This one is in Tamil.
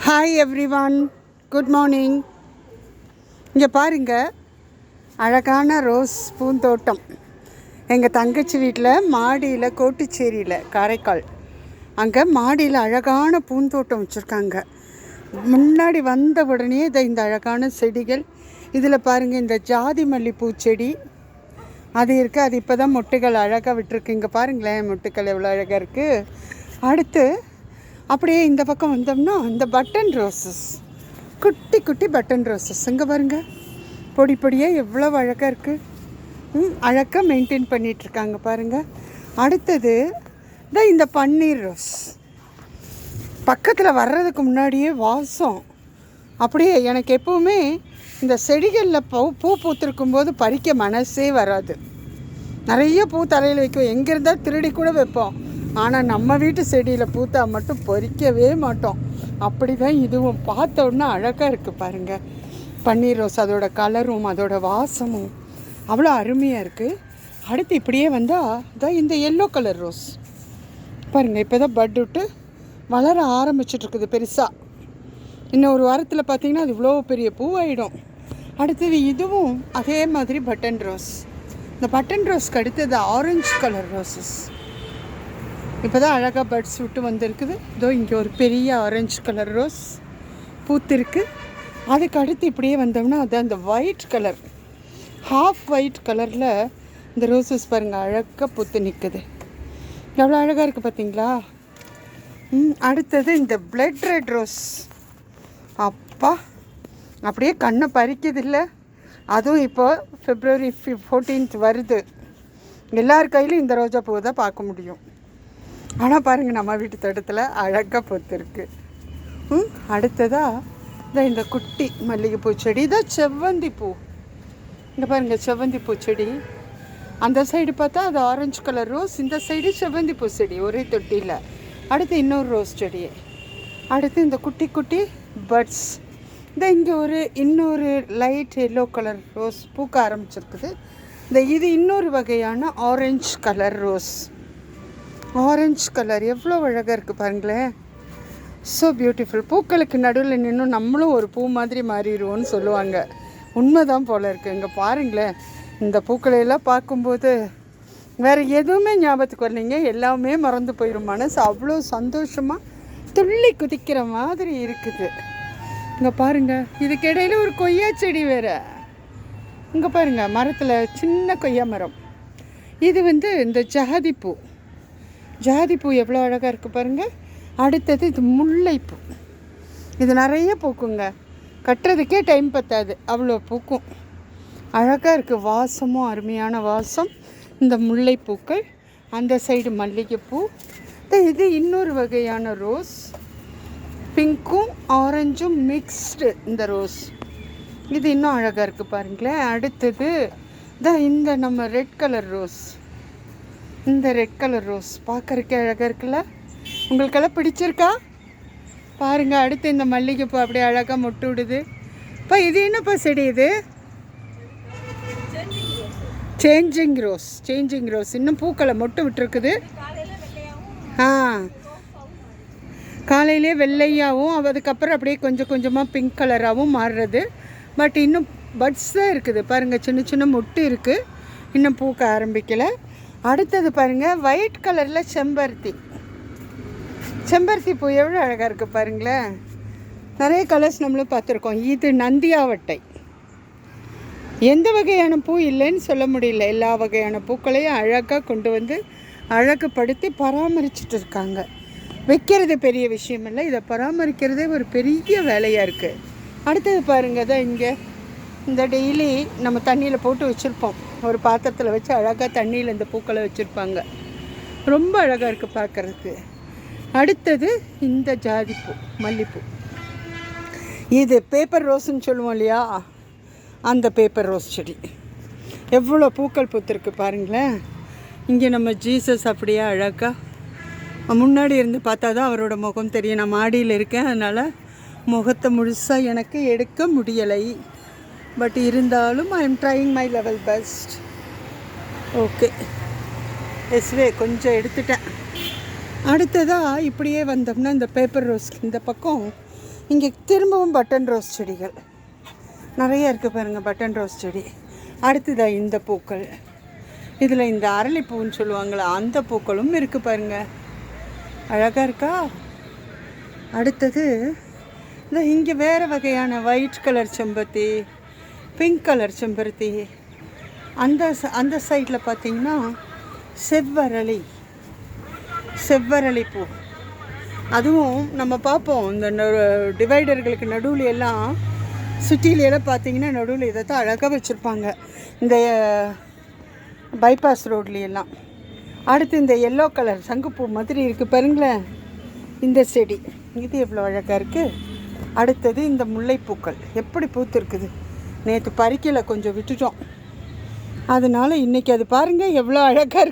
Hi everyone, good morning. இங்கே பாருங்கள், அழகான ரோஸ் பூந்தோட்டம். எங்கள் தங்கச்சி வீட்டில் மாடியில், கோட்டுச்சேரியில், காரைக்கால், அங்கே மாடியில் அழகான பூந்தோட்டம் வச்சுருக்காங்க. முன்னாடி வந்த உடனே இந்த அழகான செடிகள். இதில் பாருங்கள், இந்த ஜாதி மல்லிப்பூ செடி அது இருக்குது. அது இப்போ தான் மொட்டுகள் அழகாக விட்டுருக்கு. இங்கே பாருங்களேன், மொட்டுக்கள் எவ்வளோ அழகாக இருக்குது. அடுத்து அப்படியே இந்த பக்கம் வந்தோம்னா இந்த பட்டன் ரோஸஸ், குட்டி குட்டி பட்டன் ரோஸஸ். இங்கே பாருங்கள், பொடி பொடியாக எவ்வளோ அழகாக இருக்குது. அழகாக மெயின்டைன் பண்ணிகிட்ருக்காங்க பாருங்கள். அடுத்தது இந்த பன்னீர் ரோஸ். பக்கத்தில் வர்றதுக்கு முன்னாடியே வாசம் அப்படியே. எனக்கு எப்போவுமே இந்த செடிகளில் பூ பூத்திருக்கும் போது பறிக்க மனசே வராது. நிறைய பூ தலையில் வைக்கும், எங்கே இருந்தால் திருடி கூட வைப்போம். ஆனால் நம்ம வீட்டு செடியில் பூத்தா மட்டும் பறிக்கவே மாட்டோம். அப்படி தான் இதுவும். பார்த்த உடனே அழகாக இருக்குது பாருங்கள். பன்னீர் ரோஸ், அதோட கலரும் அதோட வாசமும் அவ்வளோ அருமையாக இருக்குது. அடுத்து இப்படியே வந்தால் இந்த எல்லோ கலர் ரோஸ் பாருங்கள். இப்போ தான் பட் விட்டு வளர ஆரம்பிச்சிட்ருக்குது பெருசாக. இன்னும் ஒரு வாரத்தில் பார்த்திங்கன்னா அது இவ்வளோ பெரிய பூவாயிடும். அடுத்தது இதுவும் அதே மாதிரி பட்டன் ரோஸ். இந்த பட்டன் ரோஸ்க்கு அடுத்தது ஆரஞ்சு கலர் ரோஸஸ். இப்போ தான் அழகாக பட்ஸ் விட்டு வந்திருக்குது. இதோ இங்கே ஒரு பெரிய ஆரஞ்சு கலர் ரோஸ் பூத்திருக்கு. அதுக்கு அடுத்து இப்படியே வந்தோம்னா அது அந்த ஒயிட் கலர், ஹாஃப் ஒயிட் கலரில் இந்த ரோஸஸ் பாருங்கள் அழகாக பூத்து நிற்குது. எவ்வளோ அழகாக இருக்குது பார்த்தீங்களா. அடுத்தது இந்த பிளட் ரெட் ரோஸ். அப்பா, அப்படியே கண்ணை பறிக்குதில்ல. அதுவும் இப்போ February 14th வருது. எல்லார் கையிலும் இந்த ரோஜா பூவை தான் பார்க்க முடியும். ஆனால் பாருங்கள், நம்ம வீட்டு தோட்டத்தில் அழகாக பூத்துருக்கு. அடுத்ததாக இந்த குட்டி மல்லிகைப்பூ செடி தான் செவ்வந்தி பூ. இங்கே பாருங்கள், செவ்வந்தி பூ செடி. அந்த சைடு பார்த்தா அது ஆரஞ்சு கலர் ரோஸ், இந்த சைடு செவ்வந்தி பூ செடி ஒரே தொட்டியில். அடுத்து இன்னொரு ரோஸ் செடி. அடுத்து இந்த குட்டி குட்டி பட்ஸ். இங்கே இன்னொரு லைட் எல்லோ கலர் ரோஸ் பூக்க ஆரம்பிச்சிருக்குது. இது இன்னொரு வகையான orange colour rose. Orange colour எவ்வளோ அழகாக இருக்குது பாருங்களேன். So beautiful. பூக்களுக்கு நடுவில் நின்று நம்மளும் ஒரு பூ மாதிரி மாறிடுவோன்னு சொல்லுவாங்க. உண்மைதான் போல் இருக்குது. இங்கே பாருங்களேன், இந்த பூக்களையெல்லாம் பார்க்கும்போது வேறு எதுவுமே ஞாபகத்துக்கு வரலைங்க. எல்லாமே மறந்து போயிடும். மனசு அவ்வளோ சந்தோஷமாக துள்ளி குதிக்கிற மாதிரி இருக்குது. இங்கே பாருங்கள், இதுக்கு இடையில ஒரு கொய்யா செடி வேறு. இங்கே பாருங்கள், மரத்தில் சின்ன கொய்யா மரம். இது இந்த ஜாதிப்பூ. ஜாதிப்பூ எவ்வளோ அழகாக இருக்குது பாருங்கள். அடுத்தது இது முல்லைப்பூ. இது நிறைய பூக்குங்க, கட்டுறதுக்கே டைம் பத்தாது, அவ்வளோ பூக்கும். அழகாக இருக்குது, வாசமும் அருமையான வாசம் இந்த முல்லைப்பூக்கள். அந்த சைடு மல்லிகைப்பூ. இது இன்னொரு வகையான ரோஸ், பிங்க்கும் ஆரஞ்சும் மிக்ஸ்டு இந்த ரோஸ். இது இன்னும் அழகாக இருக்குது பாருங்களேன். அடுத்தது இந்த நம்ம ரெட் கலர் ரோஸ். இந்த ரெட் கலர் ரோஸ் பார்க்கறதுக்கே அழகாக இருக்குல்ல. உங்களுக்கெல்லாம் பிடிச்சிருக்கா பாருங்கள். அடுத்து இந்த மல்லிகைப்பூ அப்படியே அழகாக மொட்டு விடுது. இப்போ இது என்னப்பா செடி? இது சேஞ்சிங் ரோஸ். சேஞ்சிங் ரோஸ் இன்னும் பூக்களை மொட்டு விட்டுருக்குது. காலையிலே வெள்ளையாகவும் அதுக்கப்புறம் அப்படியே கொஞ்சம் கொஞ்சமாக பிங்க் கலராகவும் மாறுறது. பட் இன்னும் பட்ஸ் தான் இருக்குது பாருங்கள், சின்ன சின்ன மொட்டு இருக்குது, இன்னும் பூக்க ஆரம்பிக்கலை. அடுத்தது பாருங்கள், ஒயிட் கலரில் செம்பருத்தி. செம்பருத்தி பூ எவ்வளோ அழகாக இருக்குது பாருங்களேன். நிறைய கலர்ஸ் நம்மளும் பார்த்துருக்கோம். இது நந்தியாவட்டை. எந்த வகையான பூ இல்லைன்னு சொல்ல முடியல. எல்லா வகையான பூக்களையும் அழகாக கொண்டு வந்து அழகுப்படுத்தி பராமரிச்சுட்டு இருக்காங்க. வைக்கிறது பெரிய விஷயம் இல்லை, இதை பராமரிக்கிறதே ஒரு பெரிய வேலையாக இருக்குது. அடுத்தது பாருங்கள், தான் இங்கே இந்த டெய்லி நம்ம தண்ணியில் போட்டு வச்சுருப்போம். ஒரு பாத்திரத்தில் வச்சு அழகாக தண்ணியில் இந்த பூக்களை வச்சுருப்பாங்க. ரொம்ப அழகாக இருக்குது பார்க்குறதுக்கு. அடுத்தது இந்த ஜாதிப்பூ, மல்லிப்பூ. இது பேப்பர் ரோஸ்ன்னு சொல்லுவோம் இல்லையா, அந்த பேப்பர் ரோஸ் செடி. எவ்வளோ பூக்கள் பூத்திருக்கு பாருங்களேன். இங்கே நம்ம ஜீசஸ் அப்படியே அழகாக முன்னாடி இருந்து பார்த்தா தான் அவரோட முகம் தெரியும். நான் மாடியில் இருக்கேன், அதனால் முகத்தை முழுசாக எனக்கு எடுக்க முடியலை. பட் இருந்தாலும் I am trying my level best. Okay, எஸ்வே கொஞ்சம் எடுத்துட்டேன். அடுத்ததாக இப்படியே வந்தோம்னா இந்த பேப்பர் ரோஸ் இந்த பக்கம் இங்கே திரும்பவும் பட்டன் ரோஸ் செடிகள் நிறைய இருக்குது பாருங்கள். பட்டன் ரோஸ் செடி. அடுத்ததாக இந்த பூக்கள், இதில் இந்த அரளிப்பூன்னு சொல்லுவாங்களா அந்த பூக்களும் இருக்குது பாருங்கள். அழகாக இருக்கா? அடுத்தது இந்த இங்கே வேறு வகையான ஒயிட் கலர் செம்பருத்தி, பிங்க் கலர் செம்பருத்தி. அந்த சைடில் பார்த்திங்கன்னா செவ்வரளி பூ. அதுவும் நம்ம பார்ப்போம் இந்த டிவைடர்களுக்கு நடுவில் எல்லாம், சிட்டியிலெல்லாம் பார்த்திங்கன்னா நடுவில் இதை தான் அழகாக வச்சுருப்பாங்க இந்த பைபாஸ் ரோட்லையெல்லாம். அடுத்து இந்த எல்லோ கலர் சங்குப்பூ மாதிரி இருக்குது பாருங்களேன் இந்த செடி. இது எவ்வளோ அழகாக இருக்குது. அடுத்தது இந்த முல்லைப்பூக்கள் எப்படி பூத்துருக்குது. நேற்று பறிக்கலை, கொஞ்சம் விட்டுட்டோம். அதனால் இன்றைக்கி அது பாருங்கள் எவ்வளோ அழகாக இருக்குது.